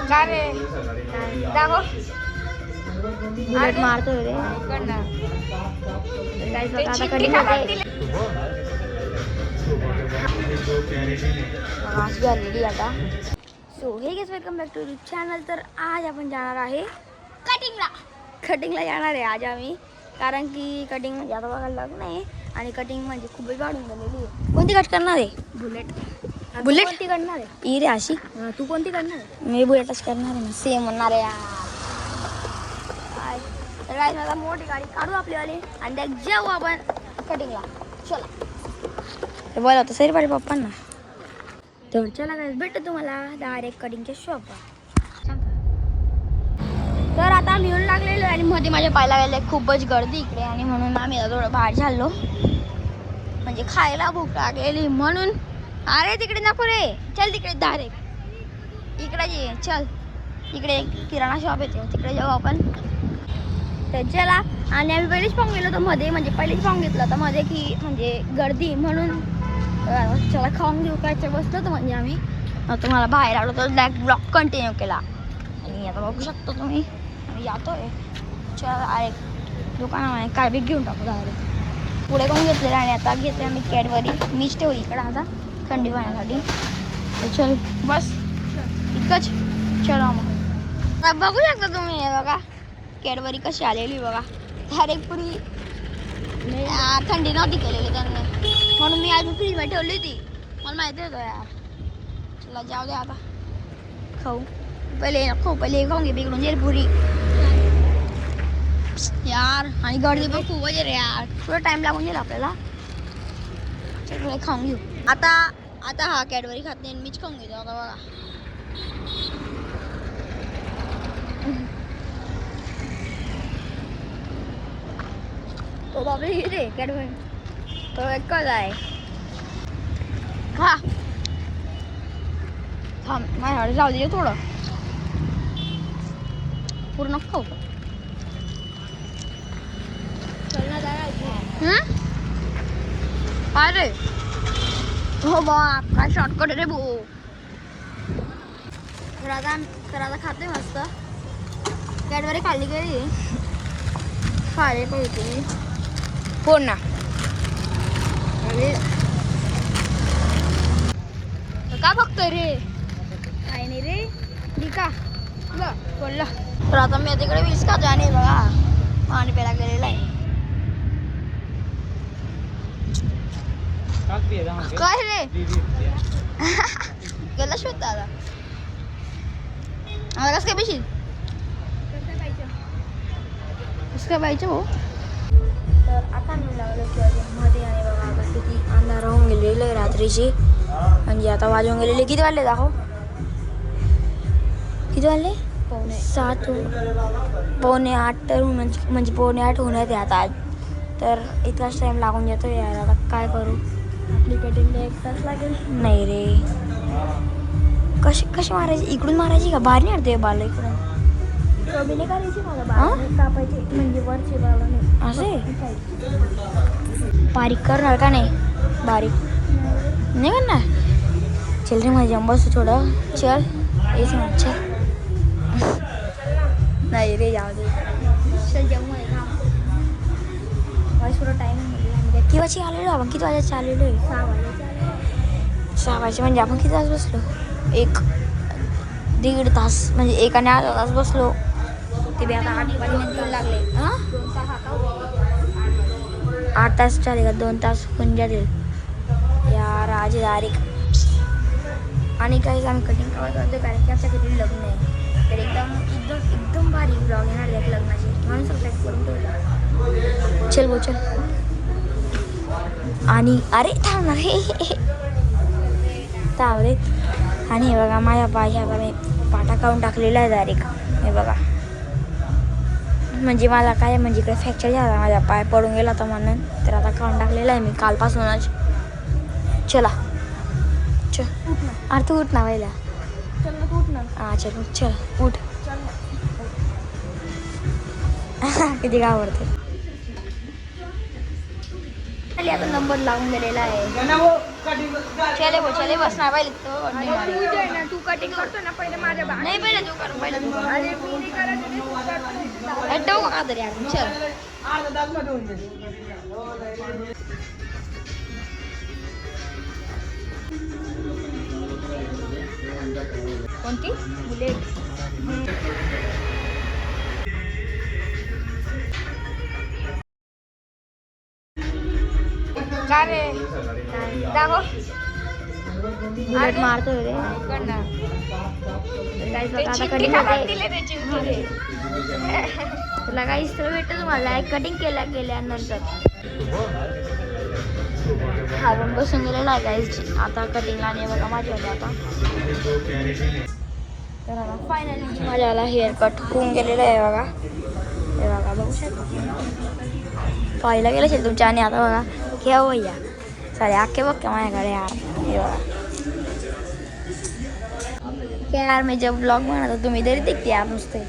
काय रे दाखव बुलेट मारतोय रे. आता कटिंग झालेली आता. So hey guys welcome back to channel. तर आज आपण जाणार आहे कटिंगला जाणार आहे आज आम्ही. कारण की कटिंग म्हणजे आता बघायला लग्न आहे आणि कटिंग म्हणजे खूपच वाढून गेलेली आहे. कोणती कट करणार आहे? बुलेट. कोणती करणार आहे? ई रे अशी. तू कोणती करणार आहे? मी बुलेटच करणार आहे ना. सेम म्हणणार आहे यार. तर काय मला मोठी गाडी काढू आपलीवाली आणि त्या जाऊ आपण कटिंगला. चला ते बोलावतं सरी पाडी पप्पांना. तर चला काय भेटतो तुम्हाला डायरेक्ट कटिंगच्या शॉपवर. तर आता आम्ही येऊन लागलेलो आणि मध्ये माझ्या पायला गेले खूपच गर्दी इकडे आणि म्हणून आम्ही थोडं बाहेर झालो. म्हणजे खायला भूक लागलेली म्हणून. अरे तिकडे नको रे, चल तिकडे डायरेक्ट इकडे ये. चल इकडे किराणा शॉप येते तिकडे जाऊ आपण. तर चला. आणि आम्ही पहिलेच पाहून गेलो तर मध्ये म्हणजे पहिलेच पाहून घेतलं तर मध्ये की म्हणजे गर्दी म्हणून चला खाऊन घेऊ काय बसलो तर म्हणजे आम्ही तुम्हाला बाहेर आलो तर डायरेक्ट ब्लॉग कंटिन्यू केला. आणि आता बघू शकतो तुम्ही आम्ही जातोय. चला डायरेक्ट दुकानामध्ये काय बी घेऊन टाकू डायरेक्ट. पुढे कोण घेतलेलं आणि आता घेतले आम्ही कॅडबरी. मीच ठेवली इकडं आता थंडी पाण्यासाठी. चल बस इतकंच. चला मग बघू शकता तुम्ही हे बघा कॅडबरी कशी आलेली बघा. डायरेक्ट पुरी थंडी नव्हती केलेली त्यांनी म्हणून मी आज फ्रीजमध्ये ठेवली होती. मला माहिती होतं यार. चला जाऊ दे आता खाऊ. पहिले खाऊन घे बिघडून जाईल पुरी यार. आणि गर्दी पण खूप आहे रे यार. थोडा टाइम लागून जाईल आपल्याला. चल खाऊन घेऊ आता हा कॅडबरी खात नाही मीच खाऊन घेतो आता बघा. तो बाबा रे कॅडबरी तो एकच आहे. खा थांब माझ्याकडे जाऊ दे थोडं पूर्ण खाऊ. अरे हो बा काय शॉर्टकट रे भाऊ. तर आता खाते मस्त. कॅडबरी खाल्ली गेली खाले पाहिजे कोण ना. अरे का बघतोय रे? काय नाही रे निका बोलला. तर आता मी तिकडे वीस खातो आणि बघा पाणी प्यायला गेलेला आहे. काय रे गेला शोध दादा आता कसं काय पेशील कसं काय पाहिजे हो. तर आता मी लागलो मध्ये आणि बघा आता किती अंधार होऊन गेलेलं आहे रात्रीची. म्हणजे आता वाजवून गेलेले किती वाजले दाखव. किती वाजले? 7 पावणे 8 तर म्हणजे पावणे 8 होण्यात आहे आता आज. तर इतकाच टाईम लागून जातो यार. आता काय करू. आपली कटिंगला 1 तास लागेल. नाही रे कशी मारायची इकडून मारायची का बाहेर नाही अडते बाल इकडून कमी नाही करायची मला बाल कापायची म्हणजे वरचे बाल नाही असे बारीक करणार का नाही. बारीक नाही करणार. चल रे माझ्या बस थोडं चल येच अच्छा नाही रे जाऊ दे. चल जम्मू आहे का थोडं टाईम किती वाजता आलेलो आपण. किती वाजता आलेलो आहे? 6 वाजता. 6 वाजता म्हणजे आपण किती तास बसलो? 1-1.5 तास म्हणजे 1 आणि 8 तास बसलो. ते बी आता 8 वाजेपर्यंत लागले. 8 तास चालेल का 2 तास होऊन जातील यार आज डायरेक्ट. आणि काही आम्ही कटिंग करतो कारण की आमच्या किती लग्न आहे. तर एकदम भारी ब्लॉग येणार आहे लग्नाची म्हणून सबस्क्राईब करून ठेवला. चल बो चल. आणि अरे थांब रे थांब रे. आणि हे बघा माझ्या पायाच्या आता मी पाटा काढून टाकलेला आहे डायरेक्ट. हे बघा म्हणजे मला काय म्हणजे इकडे फ्रॅक्चर झाला माझ्या पाय पडून गेला होता म्हणून. तर आता काढून टाकलेला आहे मी कालपासूनच. चला चल अरे तू उठ ना पहिला. चल तू उठ ना. हां चल उठ चल उठ. किती घाबरते. फायनली आता नंबर लावून गेलेला आहे. चले बस ना पहिले तू कटिंग करतो ना पहिले माझ्या नाही पहिले तू कर पहिले तू कर. अरे मी नाही करत ठेवू का तरी यार चल. कोणती बुलेट? का रे दाखव बुलेट मारतोय रे. आता कटिंग तुला काही तर भेटत तुम्हाला कटिंग केल्यानंतर हा पण बसून गेलेला आहे गाईज. आता कटिंगला आणि बघा माझ्याला आता तर आता फायनली माझ्याला हेअर कट होऊन गेलेलं आहे बघा. हे बघा बघू शकता पाहिला गेलं असेल तुमच्या आणि आता बघा केव्हा या सारे अख्खे बघ का माझ्याकडे यार. हे बघा क्या यार मैं जब ब्लॉग बना था तुम इधर ही देखते यार नुसते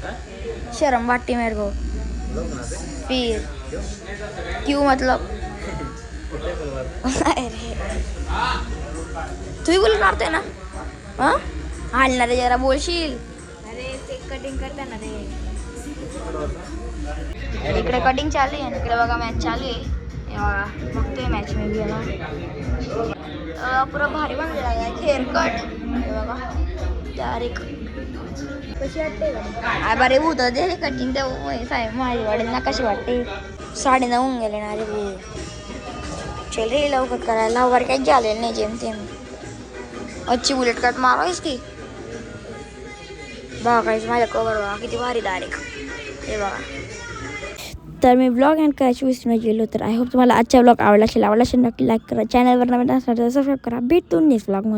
शर्म बाटी मेरे को फिर क्यों मतलब अरे तू ही बोलून मारतोय ना हां हालणार जरा बोलशील. अरे ते कटिंग करताना रे इकडे कटिंग चालू आहे आणि इकडे बघा मॅच चालू आहे. हे बघा बघतोय मॅच मी गेला पुरं भारी बनलेला आहे हेअर कट. हे बघा डायरेक्ट कशी वाटते का बरे होतं ते कटिंग ते साहेब माझी वाटेल कशी वाटते. 9:30 होऊन गेले ना रे भाऊ. चल रे लवकर करायला वर काही झालेलं नाही जेमतेम. अच्छी बुलेट कट मारो इसकी बघा काहीच माझ्या कवर बघा किती भारी डायरेक्ट. हे बघा तर मी ब्लॉग एंड करायची विसरून गेलो. तर आय होप तुम्हाला आजचा ब्लॉग आवडला असेल नक्की लाईक करा. चॅनलवर नवीन असणार तर सबस्क्राईब करा. भेटून नेक्स्ट ब्लॉगमध्ये.